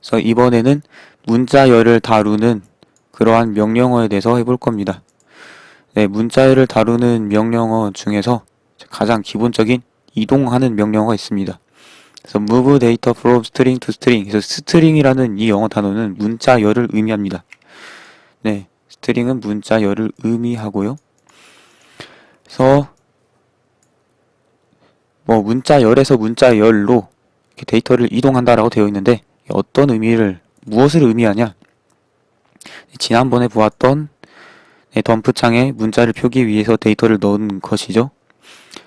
그래서 이번에는 문자열을 다루는 그러한 명령어에 대해서 해볼 겁니다. 네, 문자열을 다루는 명령어 중에서 가장 기본적인 이동하는 명령어가 있습니다. 그래서 move data from string to string. 그래서 string이라는 이 영어 단어는 문자열을 의미합니다. 네, string은 문자열을 의미하고요. 그래서 뭐 문자열에서 문자열로 이렇게 데이터를 이동한다라고 되어 있는데 어떤 의미를 무엇을 의미하냐? 지난번에 보았던 덤프창에 문자를 표기 위해서 데이터를 넣은 것이죠.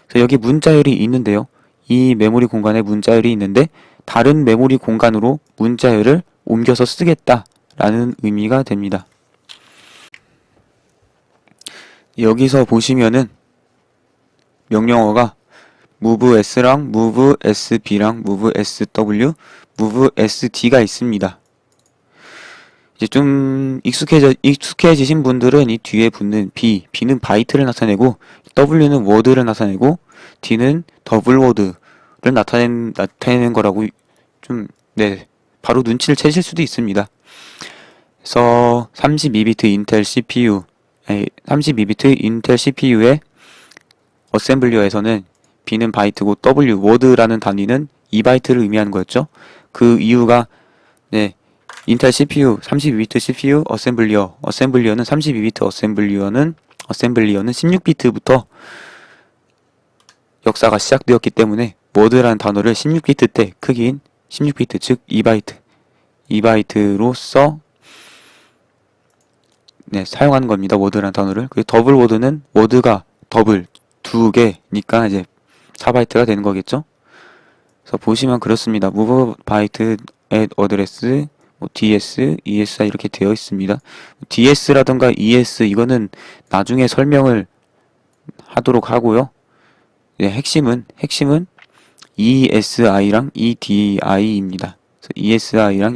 그래서 여기 문자열이 있는데요. 이 메모리 공간에 문자열이 있는데 다른 메모리 공간으로 문자열을 옮겨서 쓰겠다라는 의미가 됩니다. 여기서 보시면은 명령어가 move s랑 move sb랑 move sw, move sd가 있습니다. 이제 좀 익숙해지신 분들은 이 뒤에 붙는 B는 바이트를 나타내고 W는 워드를 나타내고 D는 더블 워드를 나타내는 거라고 좀 바로 눈치를 채실 수도 있습니다. 그래서 32비트 인텔 CPU의 어셈블리어에서는 B는 바이트고 W 워드라는 단위는 2바이트를 의미하는 거였죠. 그 이유가 인텔 CPU 32비트 CPU 어셈블리어는 32비트 어셈블리어는 16비트부터 역사가 시작되었기 때문에 워드라는 단어를 16비트 때 크기인 16비트 즉 2바이트로서 사용하는 겁니다. 워드라는 단어를. 그리고 더블 워드는 워드가 더블 2개니까 이제 4바이트가 되는 거겠죠. 그래서 보시면 그렇습니다. move byte at address DS, ESI 이렇게 되어 있습니다. DS라던가 ES 이거는 나중에 설명을 하도록 하고요. 핵심은 ESI랑 EDI입니다. ESI랑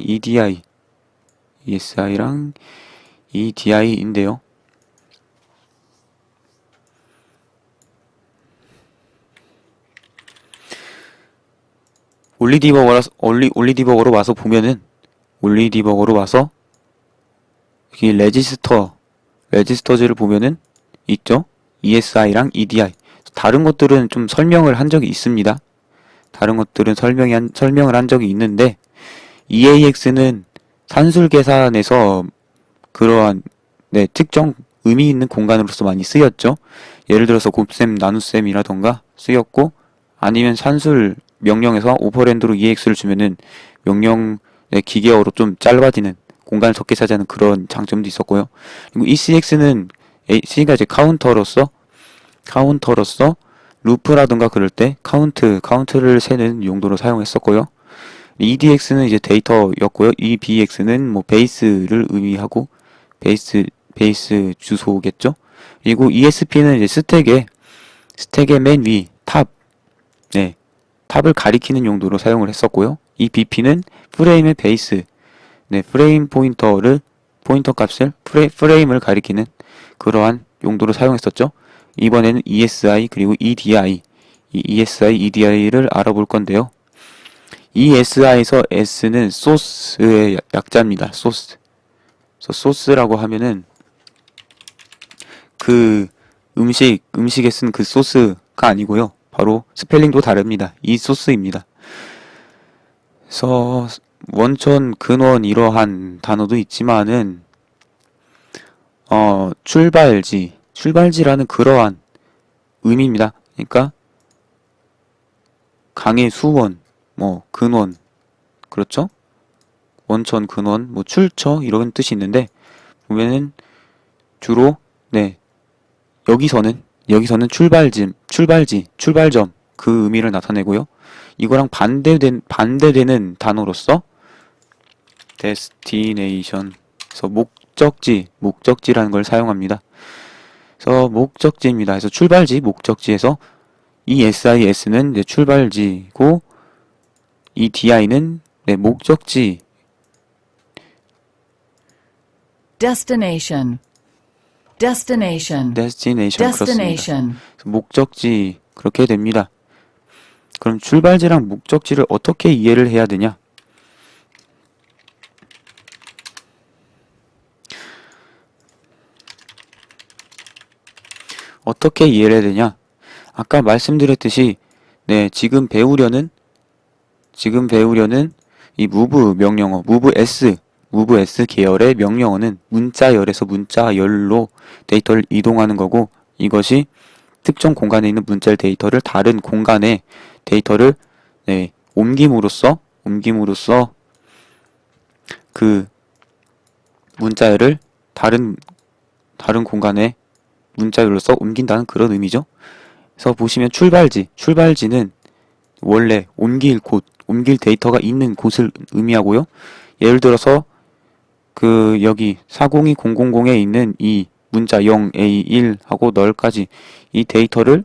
EDI인데요. 올리디버거로 와서 보면은 올리디버거로 와서 여기 레지스터즈를 보면은 있죠? ESI랑 EDI. 다른 것들은 좀 설명을 한 적이 있습니다. 다른 것들은 설명을 한 적이 있는데 EAX는 산술 계산에서 그러한 특정 의미 있는 공간으로서 많이 쓰였죠. 예를 들어서 곱셈, 나눗셈이라던가 쓰였고 아니면 산술 명령에서 오퍼랜드로 EX를 주면은 명령 기계어로 좀 짧아지는 공간을 적게 차지하는 그런 장점도 있었고요. 그리고 ECX는 C가 이제 카운터로서 루프라든가 그럴 때 카운트를 세는 용도로 사용했었고요. EDX는 이제 데이터였고요. EBX는 뭐 베이스를 의미하고 베이스 주소겠죠. 그리고 ESP는 이제 스택의 맨 위 탑을 가리키는 용도로 사용을 했었고요. 이 BP는 프레임의 베이스, 프레임 포인터 값을 프레임을 가리키는 그러한 용도로 사용했었죠. 이번에는 ESI 그리고 EDI, 이 ESI, EDI를 알아볼 건데요. ESI에서 S는 소스의 약자입니다. 소스라고 하면은 그 음식에 쓴 그 소스가 아니고요. 바로 스펠링도 다릅니다. 이 소스입니다. 그래서 원천, 근원 이러한 단어도 있지만은 출발지라는 그러한 의미입니다. 그러니까 강의 수원, 근원, 그렇죠? 원천, 근원, 출처 이런 뜻이 있는데 보면은 주로 여기서는 출발점 그 의미를 나타내고요. 이거랑 반대되는 단어로서 destination, 그래서 목적지라는 걸 사용합니다. 그래서 목적지입니다. 그래서 출발지, 목적지에서 ESIS는 이제 출발지고 EDI는 목적지. destination, 그렇습니다. 목적지 그렇게 됩니다. 그럼 출발지랑 목적지를 어떻게 이해를 해야 되냐? 어떻게 이해를 해야 되냐? 아까 말씀드렸듯이 네, 지금 배우려는 이 move 명령어, move s 계열의 명령어는 문자열에서 문자열로 데이터를 이동하는 거고, 이것이 특정 공간에 있는 문자열 데이터를 다른 공간에 데이터를 네, 옮김으로써 그 문자열을 다른 공간에 문자열로서 옮긴다는 그런 의미죠. 그래서 보시면 출발지는 원래 옮길 데이터가 있는 곳을 의미하고요. 예를 들어서 그 여기 402000에 있는 이 문자 0A1하고 널까지 이 데이터를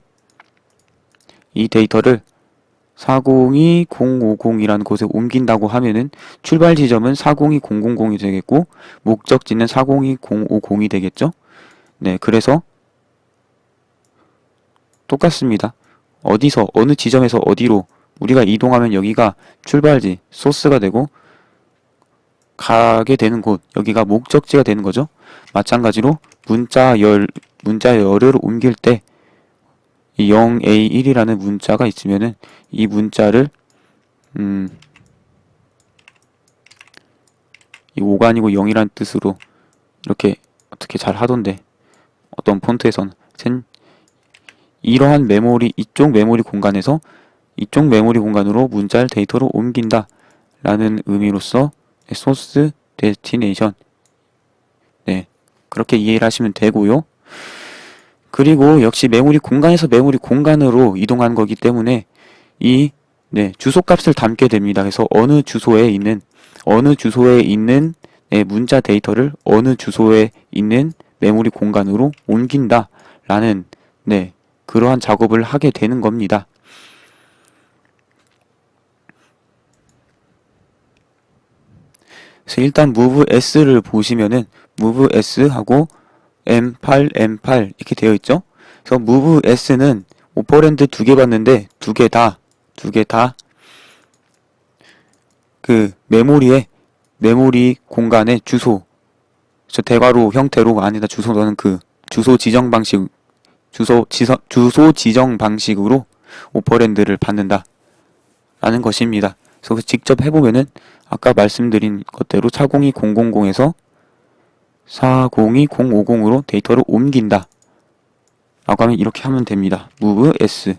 402050이라는 곳에 옮긴다고 하면은 출발 지점은 402000이 되겠고 목적지는 402050이 되겠죠. 네, 그래서 똑같습니다. 어느 지점에서 어디로 우리가 이동하면 여기가 출발지, 소스가 되고 가게 되는 곳, 여기가 목적지가 되는 거죠. 마찬가지로 문자열을 옮길 때 이 0A1이라는 문자가 있으면은 이 문자를 이 5가 아니고 0이라는 뜻으로 이렇게 어떻게 잘 하던데 어떤 폰트에서는 이러한 이쪽 메모리 공간에서 이쪽 메모리 공간으로 문자열 데이터를 옮긴다 라는 의미로서 소스 데스티네이션 네, 그렇게 이해를 하시면 되고요. 그리고 역시 메모리 공간에서 메모리 공간으로 이동하는 거기 때문에 이 주소값을 담게 됩니다. 그래서 어느 주소에 있는 문자 데이터를 어느 주소에 있는 메모리 공간으로 옮긴다 라는 그러한 작업을 하게 되는 겁니다. 그래서 일단 move s를 보시면은 move s하고 M8 이렇게 되어 있죠. 그래서 move s는 오퍼랜드 2개 봤는데 두 개 다 그 메모리 공간의 주소, 대괄호 형태로 안에다 주소 넣는 그 주소 지정 방식으로 오퍼랜드를 받는다 라는 것입니다. 그래서 직접 해보면은 아까 말씀드린 것대로 402000에서 402050으로 데이터를 옮긴다 라고 하면 이렇게 하면 됩니다. move s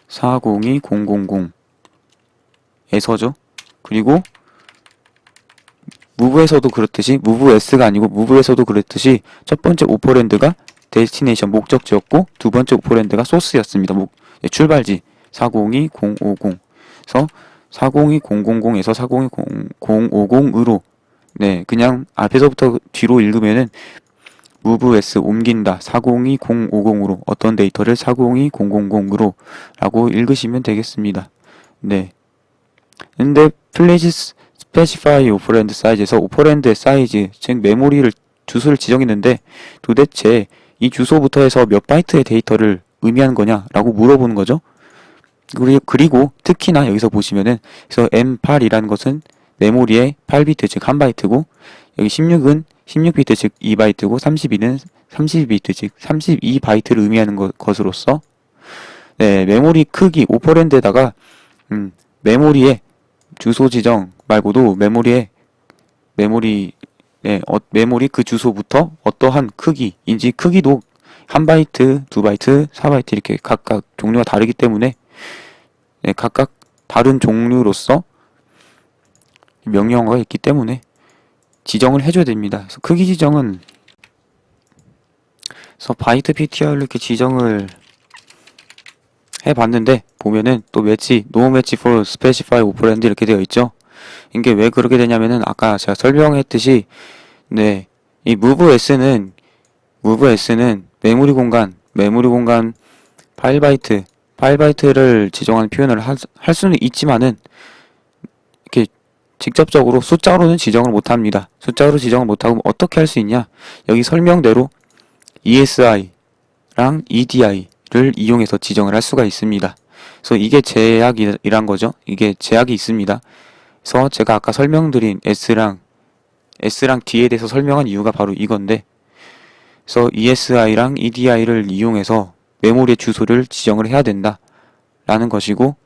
402000에서죠. 그리고 move에서도 그렇듯이 move s가 아니고 move에서도 그렇듯이 첫 번째 오퍼랜드가 데스티네이션 목적지였고 두 번째 오퍼랜드가 소스였습니다. 출발지 402050에서 402000에서 402050으로 그냥 앞에서부터 뒤로 읽으면은 move s 옮긴다 402050으로 어떤 데이터를 402000으로 라고 읽으시면 되겠습니다. 근데 please specify operand size에서 오퍼랜드의 사이즈, 즉 메모리를 주소를 지정했는데 도대체 이 주소부터 해서 몇 바이트의 데이터를 의미하는 거냐 라고 물어보는 거죠. 그리고 특히나 여기서 보시면은 그래서 M8이라는 것은 메모리의 8비트 즉 1바이트고 여기 16은 16비트 즉 2바이트고 32는 32비트 즉 32바이트를 의미하는 것으로서 메모리 크기 오퍼랜드에다가 메모리의 주소 지정 말고도 메모리 그 주소부터 어떠한 크기인지 크기도 1바이트, 2바이트, 4바이트 이렇게 각각 종류가 다르기 때문에 각각 다른 종류로서 명령어가 있기 때문에 지정을 해줘야 됩니다. 그래서 크기 지정은 바이트 ptr로 이렇게 지정을 해봤는데 보면은 또 no match for specify operand 이렇게 되어 있죠. 이게 왜 그렇게 되냐면은 아까 제가 설명했듯이 이 move s는 메모리 공간 파일바이트를 지정하는 표현을 할 수는 있지만은 이렇게 직접적으로 숫자로는 지정을 못합니다. 숫자로 지정을 못하고 어떻게 할 수 있냐? 여기 설명대로 ESI랑 EDI를 이용해서 지정을 할 수가 있습니다. 그래서 이게 제약이란 거죠. 이게 제약이 있습니다. 그래서 제가 아까 설명드린 S랑 D에 대해서 설명한 이유가 바로 이건데 그래서 ESI랑 EDI를 이용해서 메모리의 주소를 지정을 해야 된다 라는 것이고,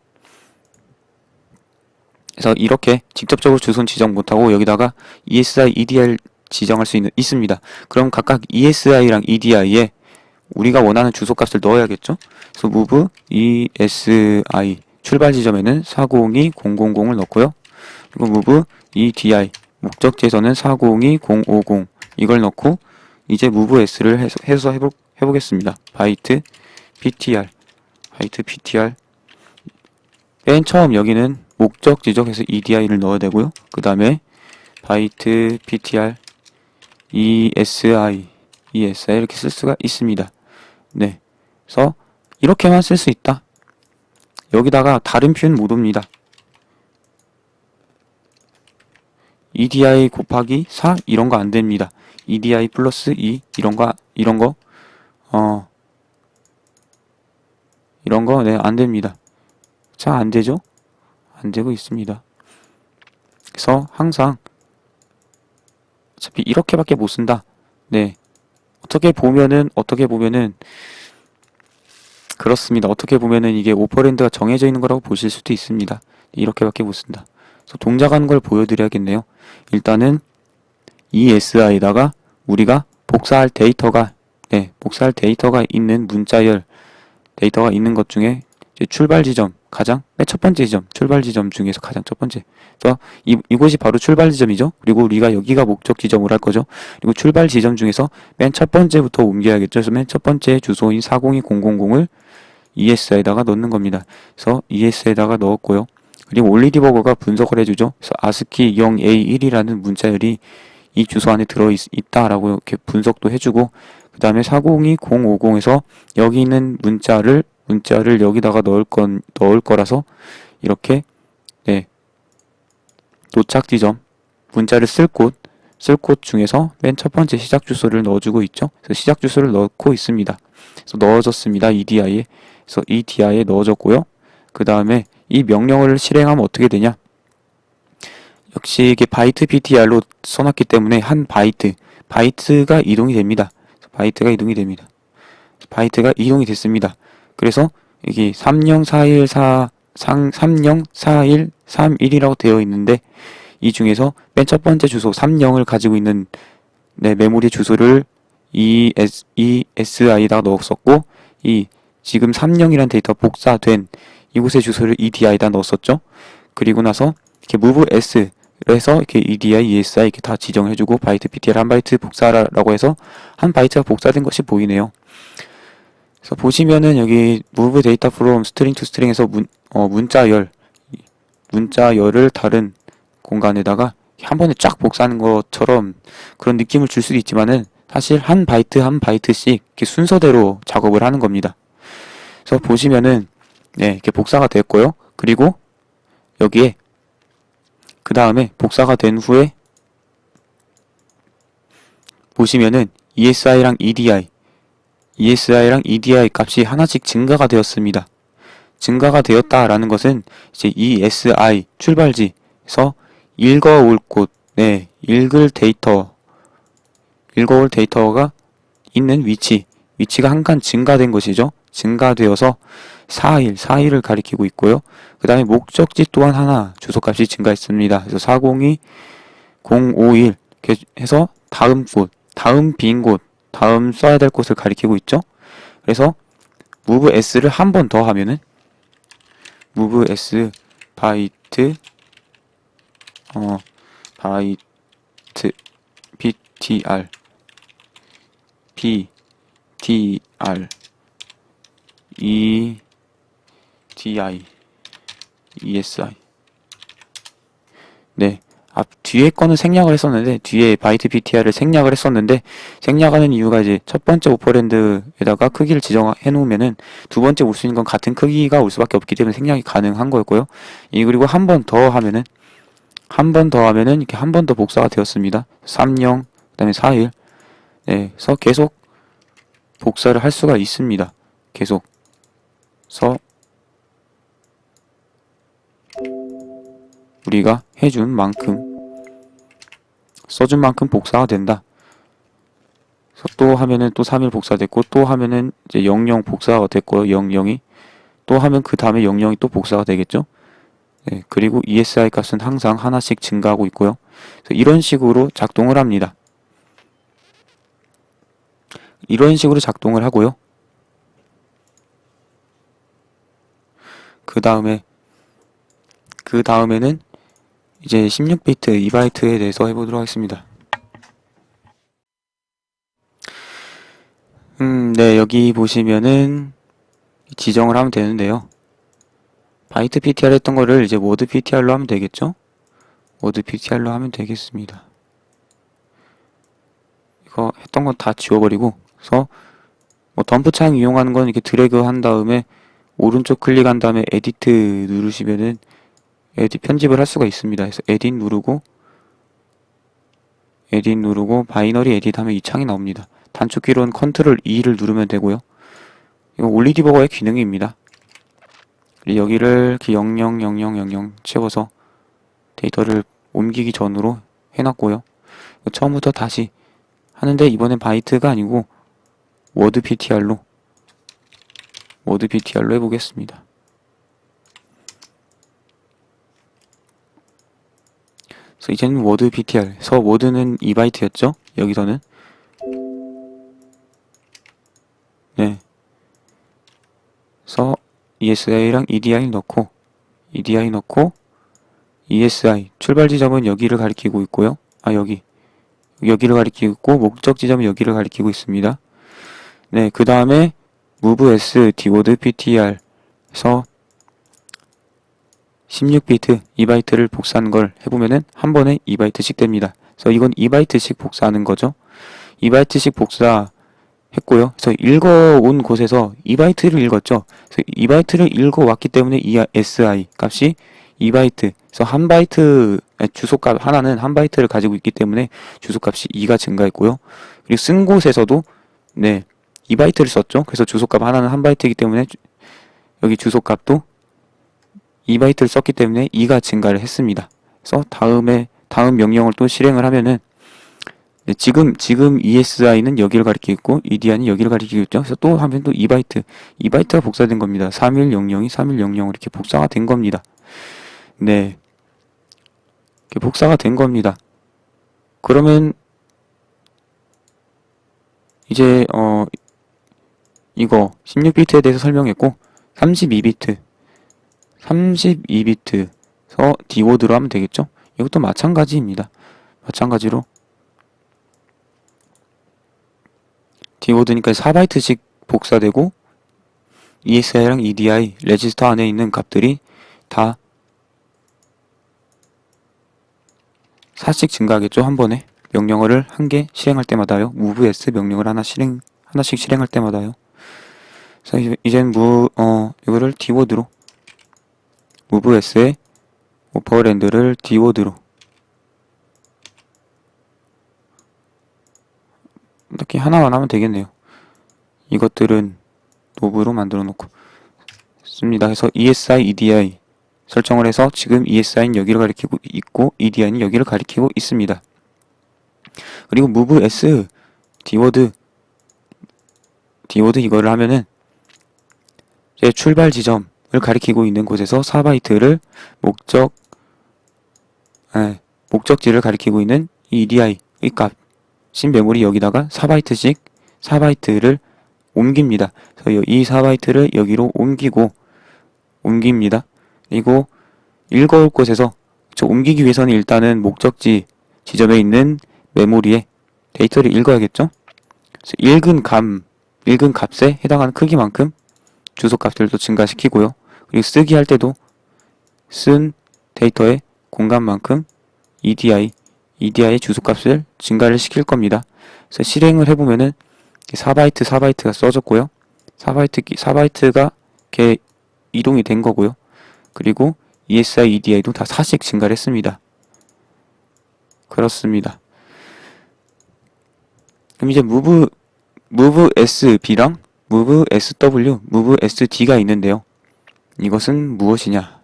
그래서 이렇게 직접적으로 주소는 지정 못하고 여기다가 ESI, EDI를 지정할 수 있습니다. 그럼 각각 ESI랑 EDI에 우리가 원하는 주소 값을 넣어야겠죠? 그래서 move ESI 출발 지점에는 402000을 넣고요. 그리고 move EDI 목적지에서는 402050 이걸 넣고 이제 move S를 해서 해보겠습니다. byte ptr 맨 처음 여기는 목적 지정해서 EDI를 넣어야 되고요. 그 다음에 byte ptr ESI 이렇게 쓸 수가 있습니다. 네, 그래서 이렇게만 쓸 수 있다. 여기다가 다른 표현 못 옵니다. EDI 곱하기 4 이런 거 안 됩니다. EDI 플러스 2 이런 거 네, 안 됩니다. 자, 안 되죠? 안 되고 있습니다. 그래서 항상 어차피 이렇게밖에 못 쓴다. 네. 어떻게 보면은 그렇습니다. 어떻게 보면은 이게 오퍼랜드가 정해져 있는 거라고 보실 수도 있습니다. 이렇게밖에 못 쓴다. 그래서 동작하는 걸 보여드려야겠네요. 일단은 ESI에다가 우리가 복사할 데이터가 있는 문자열 데이터가 있는 것 중에 이제 출발 지점 가장 맨 첫 번째 지점 출발 지점 중에서 가장 첫 번째. 그래서 이곳이 바로 출발 지점이죠. 그리고 우리가 여기가 목적 지점으로 할 거죠. 그리고 출발 지점 중에서 맨 첫 번째부터 옮겨야겠죠. 그래서 맨 첫 번째 주소인 402000을 ES에다가 넣는 겁니다. 그래서 ES에다가 넣었고요. 그리고 올리디버거가 분석을 해주죠. 그래서 ASCII 0A1이라는 문자열이 이 주소 안에 들어있다라고 이렇게 분석도 해주고, 그 다음에 402050에서 여기 있는 문자를 여기다가 넣을 거라서 이렇게, 네, 도착 지점, 문자를 쓸 곳 중에서 맨 첫 번째 시작 주소를 넣어주고 있죠. 그래서 시작 주소를 넣고 있습니다. 그래서 넣어졌습니다. EDI에. 그래서 EDI에 넣어졌고요. 그 다음에 이 명령을 실행하면 어떻게 되냐? 역시 이게 바이트 PTR로 써놨기 때문에 한 바이트가 이동이 됩니다. 바이트가 이동이 됐습니다. 그래서 여기 304131이라고 되어 있는데 이 중에서 맨 첫 번째 주소 30을 가지고 있는 메모리 주소를 ESI에다가 넣었었고, 이 지금 30이라는 데이터 복사된 이곳의 주소를 EDI에다 넣었었죠. 그리고 나서 이렇게 move S 해서 이렇게 EDI, ESI 이렇게 다 지정해주고 바이트 PTR 한 바이트 복사라고 해서 한 바이트가 복사된 것이 보이네요. 그래서 보시면은 여기 move data from string to string에서 문자열을 다른 공간에다가 한 번에 쫙 복사하는 것처럼 그런 느낌을 줄 수도 있지만은 사실 한 바이트씩 이렇게 순서대로 작업을 하는 겁니다. 그래서 보시면은 네, 이렇게 복사가 됐고요. 그리고 여기에 그 다음에 복사가 된 후에 보시면은 ESI랑 EDI 값이 하나씩 증가가 되었습니다. 증가가 되었다라는 것은 이제 ESI 출발지에서 읽어올 읽을 데이터가 있는 위치가 한 칸 증가된 것이죠. 증가되어서 4일을 가리키고 있고요. 그 다음에 목적지 또한 하나 주소값이 증가했습니다. 그래서 402051 이렇게 해서 다음 빈 곳, 다음 써야 될 곳을 가리키고 있죠. 그래서 move s를 한 번 더 하면은 move s 바이트 ptr EDI, ESI. 네. 뒤에 거는 생략을 했었는데, 뒤에 바이트 PTR을 생략을 했었는데, 생략하는 이유가 이제 첫 번째 오퍼랜드에다가 크기를 지정해 놓으면은 두 번째 올 수 있는 건 같은 크기가 올 수밖에 없기 때문에 생략이 가능한 거였고요. 그리고 한 번 더 하면은 이렇게 한 번 더 복사가 되었습니다. 30, 그 다음에 41. 네. 그래서 계속 복사를 할 수가 있습니다. 계속. 우리가 써준 만큼 복사가 된다. 그래서 또 하면은 또 3일 복사됐고, 또 하면은 이제 00 복사가 됐고요. 00이. 또 하면 그 다음에 00이 또 복사가 되겠죠. 네, 그리고 ESI 값은 항상 하나씩 증가하고 있고요. 그래서 이런 식으로 작동을 합니다. 이런 식으로 작동을 하고요. 그 다음에는 이제 16비트 2바이트에 대해서 해보도록 하겠습니다. 네, 여기 보시면은 지정을 하면 되는데요. 바이트 PTR 했던 거를 이제 워드 PTR로 하면 되겠죠? 워드 PTR로 하면 되겠습니다. 이거 했던 건 다 지워버리고, 그래서 뭐 덤프 창 이용하는 건 이렇게 드래그 한 다음에 오른쪽 클릭한 다음에 에디트 누르시면은 에디 편집을 할 수가 있습니다. 그래서 에딧 누르고 바이너리 에딧 하면 이 창이 나옵니다. 단축키로는 컨트롤 E를 누르면 되고요. 이거 올리디버거의 기능입니다. 여기를 000000 채워서 데이터를 옮기기 전으로 해놨고요. 처음부터 다시 하는데 이번엔 바이트가 아니고 워드 PTR로 해보겠습니다. 그래서 이제는 워드 PTR. 그래서 워드는 2바이트였죠? 여기서는. 네. 그래서 ESI랑 EDI 넣고 ESI 출발 지점은 여기를 가리키고 있고요. 여기를 가리키고 있고 목적 지점은 여기를 가리키고 있습니다. 네, 그 다음에 move s dword ptr 에서 16비트 2바이트를 복사하는 걸 해보면은 한 번에 2바이트씩 됩니다. 그래서 이건 2바이트씩 복사하는 거죠. 2바이트씩 복사했고요. 그래서 읽어온 곳에서 2바이트를 읽었죠. 그래서 2바이트를 읽어왔기 때문에 이 SI 값이 2바이트. 그래서 한 바이트 주소값 하나는 한 바이트를 가지고 있기 때문에 주소값이 2가 증가했고요. 그리고 쓴 곳에서도 네 2바이트를 썼죠. 그래서 주소값 하나는 한 바이트이기 때문에 여기 주소값도 2바이트를 썼기 때문에 2가 증가를 했습니다. 그래서 다음 명령을 또 실행을 하면은 지금 ESI는 여기를 가리키고 있고 EDI는 여기를 가리키고 있죠. 그래서 또 하면 또 2바이트가 복사된 겁니다. 3100이 3100으로 이렇게 복사가 된 겁니다. 네. 이렇게 복사가 된 겁니다. 그러면 이제 이거 16비트에 대해서 설명했고 32비트에서 dword로 하면 되겠죠? 이것도 마찬가지입니다. 마찬가지로 dword니까 4바이트씩 복사되고 ESI랑 EDI 레지스터 안에 있는 값들이 다 4씩 증가하겠죠? 한 번에 명령어를 한 개 실행할 때마다요. move s 명령을 하나씩 실행할 때마다요. 그래서 이제는 이거를 dword로 move s의 오퍼랜드를 dword로 이렇게 하나만 하면 되겠네요. 이것들은 노브로 만들어 놓고 씁니다. 그래서 ESI, EDI 설정을 해서 지금 ESI는 여기를 가리키고 있고 EDI는 여기를 가리키고 있습니다. 그리고 move s dword 이거를 하면은 제 출발 지점을 가리키고 있는 곳에서 4바이트를 목적지를 가리키고 있는 EDI의 값 메모리 여기다가 4바이트를 옮깁니다. 그래서 이 4바이트를 여기로 옮깁니다. 그리고 읽어올 곳에서 옮기기 위해서는 일단은 목적지 지점에 있는 메모리에 데이터를 읽어야겠죠? 그래서 읽은 값에 해당하는 크기만큼 주소 값들도 증가시키고요. 그리고 쓰기 할 때도 쓴 데이터의 공간만큼 EDI의 주소값을 증가를 시킬 겁니다. 그래서 실행을 해보면은 4바이트가 써졌고요. 4바이트가 이렇게 이동이 된 거고요. 그리고 ESI, EDI도 다 4씩 증가를 했습니다. 그렇습니다. 그럼 이제 move SB랑 move SW, move SD가 있는데요. 이것은 무엇이냐?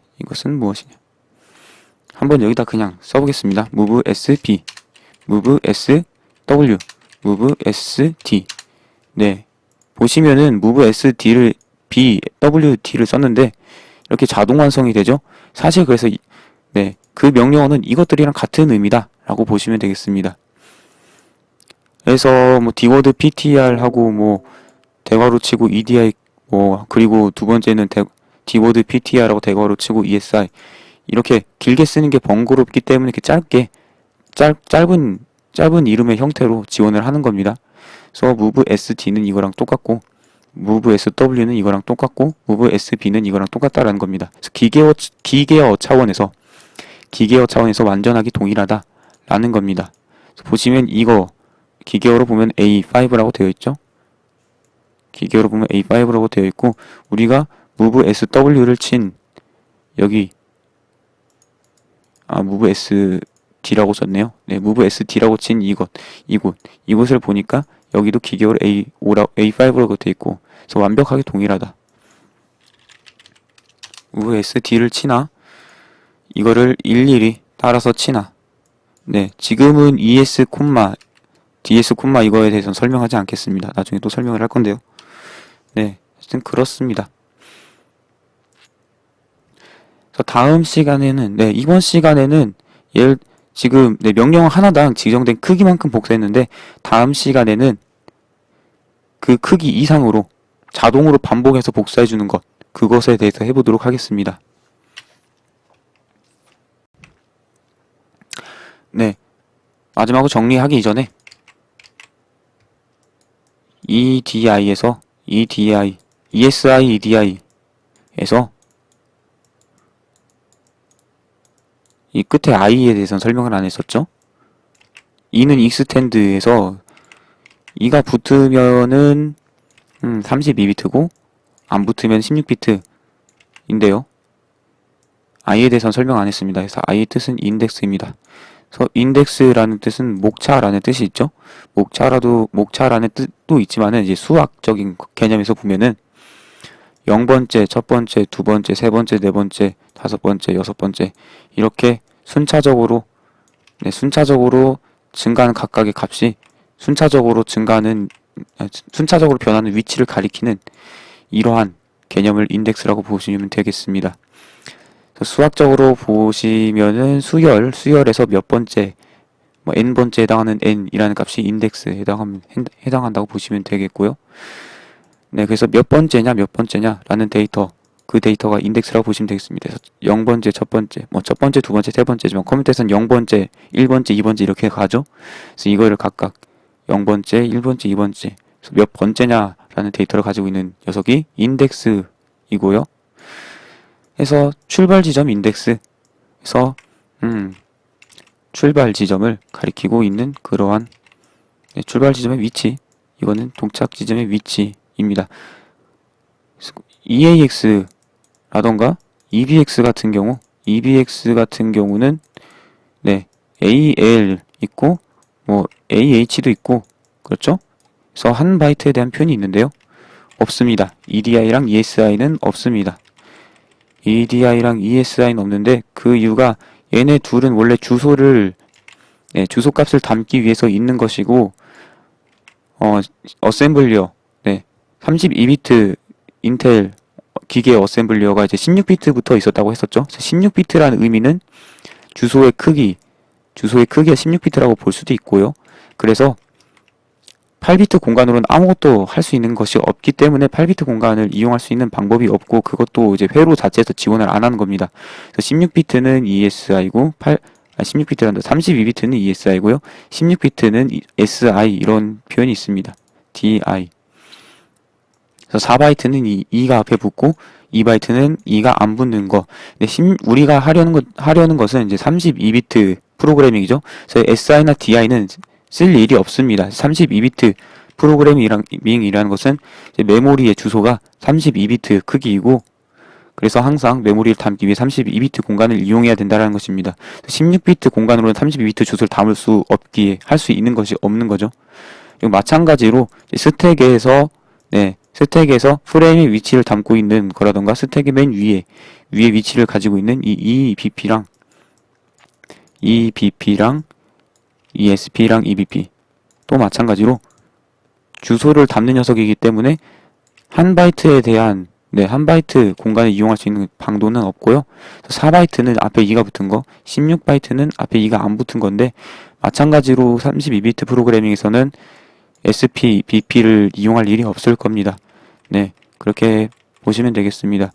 한번 여기다 그냥 써보겠습니다. move SB, move SW move SD. 네. 보시면은 move SD를 BWD를 썼는데 이렇게 자동 완성이 되죠. 사실 그래서 네, 그 명령어는 이것들이랑 같은 의미다 라고 보시면 되겠습니다. 그래서 뭐 dword ptr 하고 뭐 대괄호 치고 edi 뭐 그리고 두 번째는 dword ptr하고 대괄호 치고 esi 이렇게 길게 쓰는 게 번거롭기 때문에 이렇게 짧은 이름의 형태로 지원을 하는 겁니다. 그래서 move sd는 이거랑 똑같고 move sw는 이거랑 똑같고 move sb는 이거랑 똑같다라는 겁니다. 그래서 기계어 차원에서 완전하게 동일하다라는 겁니다. 그래서 보시면 이거 기계어로 보면 A5라고 되어 있죠. 기계어로 보면 A5라고 되어 있고 우리가 move sw를 친 여기 move sd라고 썼네요. 네, move sd라고 친 이곳을 보니까 여기도 기계어로 A5라고 되어 있고 그래서 완벽하게 동일하다. move sd를 치나 이거를 일일이 따라서 치나. 네, 지금은 ds, ds, 이거에 대해서는 설명하지 않겠습니다. 나중에 또 설명을 할 건데요. 네, 하여튼 그렇습니다. 그래서 다음 시간에는 이번 시간에는 지금 명령어 하나당 지정된 크기만큼 복사했는데 다음 시간에는 그 크기 이상으로 자동으로 반복해서 복사해주는 그것에 대해서 해보도록 하겠습니다. 네, 마지막으로 정리하기 이전에 ESI, EDI에서 이 끝에 I에 대해서는 설명을 안 했었죠. E는 extend에서 E가 붙으면은 32비트고 안 붙으면 16비트인데요. I에 대해서는 설명 안 했습니다. 그래서 I의 뜻은 인덱스입니다. 그래서 인덱스라는 뜻은 목차라는 뜻이 있죠. 목차라는 뜻도 있지만은 이제 수학적인 개념에서 보면은 0번째, 첫 번째, 두 번째, 세 번째, 네 번째, 다섯 번째, 여섯 번째 이렇게 순차적으로 증가하는 각각의 값이 순차적으로 변하는 위치를 가리키는 이러한 개념을 인덱스라고 보시면 되겠습니다. 수학적으로 보시면은 수열에서 몇 번째, n번째에 해당하는 n이라는 값이 인덱스에 해당한다고 보시면 되겠고요. 네, 그래서 몇 번째냐라는 데이터, 그 데이터가 인덱스라고 보시면 되겠습니다. 그래서 0번째, 첫 번째, 첫 번째, 두 번째, 세 번째지만 컴퓨터에서는 0번째, 1번째, 2번째 이렇게 가죠. 그래서 이거를 각각 0번째, 1번째, 2번째, 그래서 몇 번째냐라는 데이터를 가지고 있는 녀석이 인덱스이고요. 해서 출발 지점 인덱스에서 출발 지점을 가리키고 있는 그러한 출발 지점의 위치, 이거는 동착 지점의 위치입니다. EAX라던가 EBX 같은 경우는 AL 있고 AH도 있고 그렇죠? 그래서 한 바이트에 대한 표현이 있는데요. 없습니다. EDI랑 ESI는 없습니다. EDI랑 ESI는 없는데 그 이유가 얘네 둘은 원래 주소값을 담기 위해서 있는 것이고 어셈블리어 32비트 인텔 기계 어셈블리어가 이제 16비트부터 있었다고 했었죠. 16비트라는 의미는 주소의 크기가 16비트라고 볼 수도 있고요. 그래서 8비트 공간으로는 아무것도 할 수 있는 것이 없기 때문에 8비트 공간을 이용할 수 있는 방법이 없고 그것도 이제 회로 자체에서 지원을 안 하는 겁니다. 그래서 16비트는 ESI고 32비트는 ESI고요. 16비트는 SI 이런 표현이 있습니다. DI. 그래서 4바이트는 E가 앞에 붙고 2바이트는 E가 안 붙는 거. 근데 우리가 하려는 것은 이제 32비트 프로그래밍이죠. 그래서 SI나 DI는 쓸 일이 없습니다. 32비트 프로그래밍이라는 것은 이제 메모리의 주소가 32비트 크기이고 그래서 항상 메모리를 담기 위해 32비트 공간을 이용해야 된다는 것입니다. 16비트 공간으로는 32비트 주소를 담을 수 없기에 할 수 있는 것이 없는 거죠. 그리고 마찬가지로 스택에서 프레임의 위치를 담고 있는 거라던가 스택의 맨 위에 위치를 가지고 있는 이 EBP랑 ESP랑 EBP 또 마찬가지로 주소를 담는 녀석이기 때문에 한 바이트에 대한 한 바이트 공간을 이용할 수 있는 방도는 없고요. 4바이트는 앞에 2가 붙은 거, 16바이트는 앞에 2가 안 붙은 건데 마찬가지로 32비트 프로그래밍에서는 SP, BP를 이용할 일이 없을 겁니다. 네, 그렇게 보시면 되겠습니다.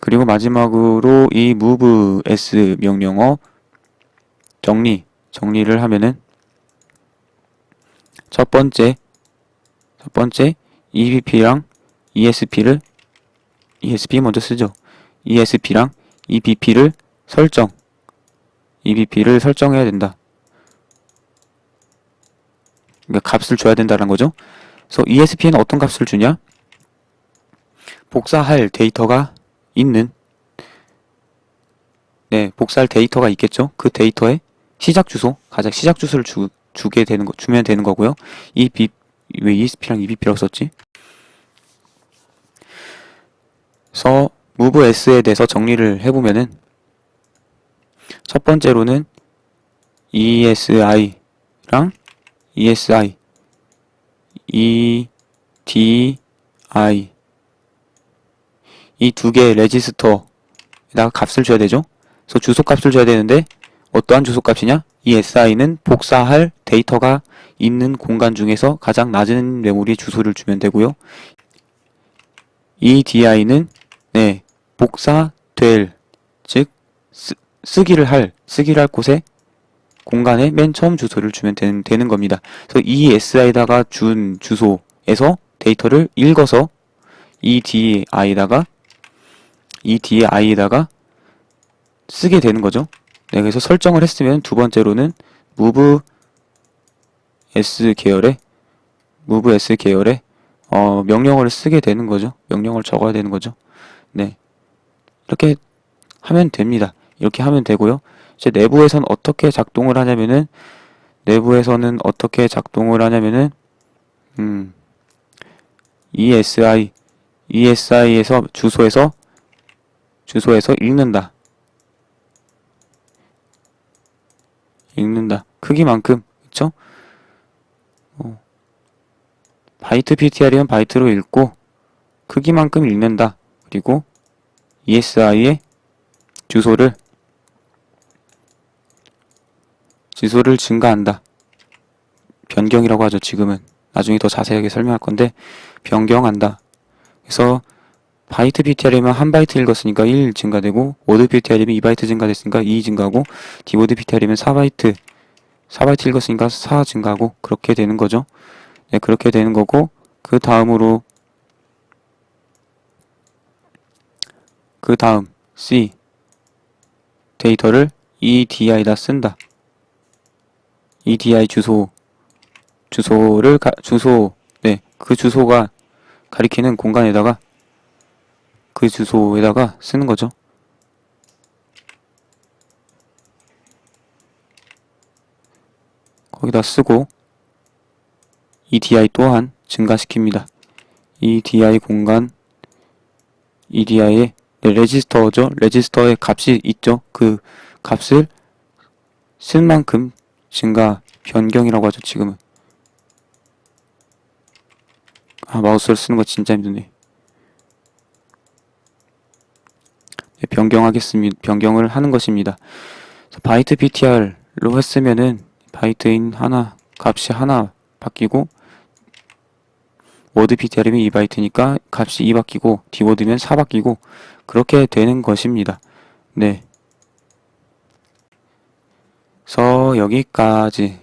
그리고 마지막으로 이 move s 명령어 정리를 하면은 첫 번째 EBP랑 ESP 먼저 쓰죠. ESP랑 EBP를 설정해야 된다. 그러니까 값을 줘야 된다는 거죠. 그래서 ESP는 어떤 값을 주냐? 복사할 데이터가 있는 복사할 데이터가 있겠죠. 그 데이터의 시작 주소, 가장 시작 주소를 주면 되는 거고요. 왜 ESP랑 EBP라고 썼지? 그래서 move s에 대해서 정리를 해보면은 첫 번째로는 ESI랑 ESI, EDI 이 두 개의 레지스터에다가 값을 줘야 되죠. 그래서 주소 값을 줘야 되는데 어떠한 주소 값이냐? ESI는 복사할 데이터가 있는 공간 중에서 가장 낮은 메모리 주소를 주면 되고요. EDI는 복사될, 즉 쓰기를 할 곳에 공간에 맨 처음 주소를 주면 되는 겁니다. 그래서 ESI에다가 준 주소에서 데이터를 읽어서 EDI에다가 쓰게 되는 거죠. 그래서 설정을 했으면 두 번째로는 move s 계열에 명령어를 쓰게 되는 거죠. 명령어를 적어야 되는 거죠. 이렇게 하면 됩니다. 이렇게 하면 되고요. 이제 내부에서는 어떻게 작동을 하냐면은 ESI에서 주소에서 읽는다. 크기만큼, 그쵸? 바이트 PTR이면 바이트로 읽고 크기만큼 읽는다. 그리고 ESI의 주소를 증가한다. 변경이라고 하죠. 지금은 나중에 더 자세하게 설명할 건데 변경한다. 그래서 바이트 PTR이면 한 바이트 읽었으니까 1 증가되고 워드 PTR이면 2바이트 증가됐으니까 2 증가하고 디워드 PTR이면 4바이트 읽었으니까 4 증가하고 그렇게 되는 거죠. 그렇게 되는 거고 그 다음 C 데이터를 EDI에다 쓴다. EDI 그 주소가 가리키는 공간에다가 그 주소에다가 쓰는 거죠. 거기다 쓰고 EDI 또한 증가시킵니다. EDI 공간 EDI의 레지스터죠. 레지스터에 값이 있죠. 그 값을 쓴 만큼 변경이라고 하죠. 지금은 마우스를 쓰는 거 진짜 힘드네. 변경을 하는 것입니다. 바이트 PTR로 했으면은 바이트인 값이 하나 바뀌고 워드 PTR이면 2바이트니까 값이 2 바뀌고 디워드면 4 바뀌고 그렇게 되는 것입니다. 그래서 여기까지